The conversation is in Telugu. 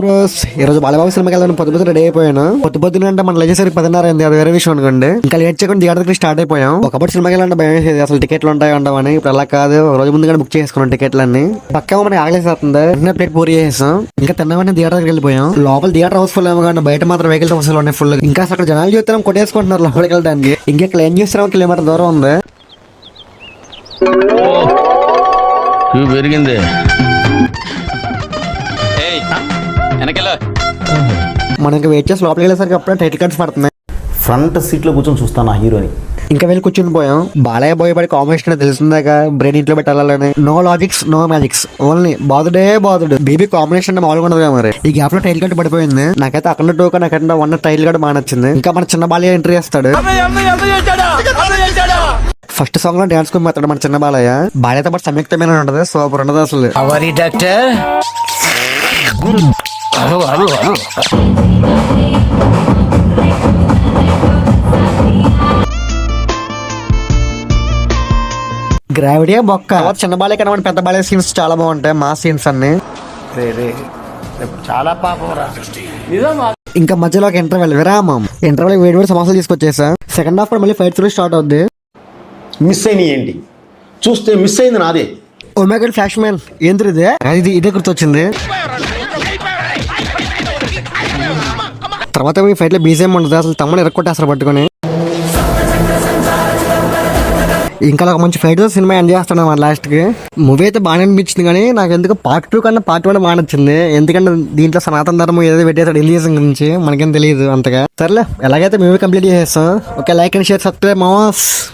బ్రోస్ ఈ రోజు బాలబాబు సినిమాకి వెళ్ళాలని పొద్దు రెడీ అయిపోయాను. పొద్దున అంటే మన లేచేసరికి 10:30 అయింది. అది వేరే విషయం అనుకోండి. ఇంకా లేట్ చేయకుండా థియేటర్కి స్టార్ట్ అయిపోయాం. ఒకప్పుడు సినిమాకి వెళ్ళాలంటే భయం వేసేది, అసలు టికెట్లు ఉంటాయి ఉండవని. ఇప్పుడు అలా కాదు, ఒక రోజు ముందుగానే బుక్ చేసుకున్నాం టికెట్లన్నీ. పక్క మనకి ఆగలేసేస్తుంది. ప్లేట్ పూరి చేసాం. ఇంకా తిన్నవన్నీ థియేటర్కి వెళ్ళిపోయాం. లోపల థియేటర్ హౌస్ఫుల్ ఏమో కానీ బయట మాత్రం వెహికల్ హౌస్ఫుల్ ఉన్నాయి ఫుల్. ఇంకా అక్కడ జనాలు చూస్తున్నాం, కొట్టేసుకుంటున్నారు లోపలికి వెళ్ళడానికి. ఇంకా ఇక్కడ ఏం చేస్తున్నాం, కిలోమీటర్ దూరం ఉంది. పెరిగింది. మనకి వెయిట్ చేసి లోపలికి వెళ్ళేసరికి అప్పుడే టైటిల్ కార్డ్స్ పడుతున్నాయి. ఫ్రంట్ సీట్ లో కూర్చొని చూస్తాను ఆ హీరోని. ఇంకా వెళ్ళి కూర్చుని పోయాం. బాలయ్య బోయపడి కాంబినేషన్ తెలిసిందాక బ్రెయిన్ ఇంట్లో పెట్టాలని. No logics no magics, only బాధుడు బేబీ కాంబినేషన్ అంటే మామూలుగా ఉండదుగా. మరి ఈ గ్యాప్ లో టైటిల్ కార్డ్ పడిపోయింది. నాకైతే అక్కడ టోక నాకైతే వన్ టైటిల్ కార్డ్ బాగా నచ్చింది. ఇంకా మన చిన్న బాలయ్య ఎంట్రీ చేస్తాడు. ఫస్ట్ సాంగ్ లో డాన్స్ కొని మాట్లాడు మన చిన్న బాలయ్య. బాలయ్యతో పాటు సంయుక్తమైన ఉంటది, సూపర్ ఉండదు అసలు. డాక్టర్ గ్రావిటీ బొక్క. చిన్న బాలయ్య కన్నా పెద్ద బాలయ్య సీన్స్ చాలా బాగుంటాయి, మా సీన్స్ అన్ని. చాలా పాపం రా. ఇంకా మధ్యలో ఒక ఇంటర్వెల్ విరామం. ఇంటర్వెల్ వేడి సమస్యలు తీసుకొచ్చేసా. సెకండ్ హాఫ్ మళ్ళీ ఫైట్ స్టార్ట్ అవుద్ది. మిస్ అయినాయి ఏంటి చూస్తే మిస్ అయింది నాదే. ఒమేగా ఫ్లాష్ మ్యాన్ ఏంటి ఇదే గుర్తొచ్చింది. తర్వాత ఈ ఫైట్ లో బీజేం ఉండదు అసలు, తమ్ముడు ఎరక్కొట్టేస్తారు పట్టుకొని. ఇంకా ఒక మంచి ఫైట్ సినిమా ఎంజాయ్ చేస్తున్నాం లాస్ట్ కి. మూవీ అయితే బాగా అనిపించింది, కానీ నాకు ఎందుకు పార్ట్ 2 కన్నా పార్ట్ 1 బాగా నచ్చింది. ఎందుకంటే దీంట్లో సనాతన ధర్మం ఏదో పెట్టేసాడు రిలీజియన్ గురించి, మనకేం తెలియదు అంతగా. సర్లే, ఎలాగైతే మూవీ కంప్లీట్ చేసేస్తాం. Okay, like and share, subscribe mass.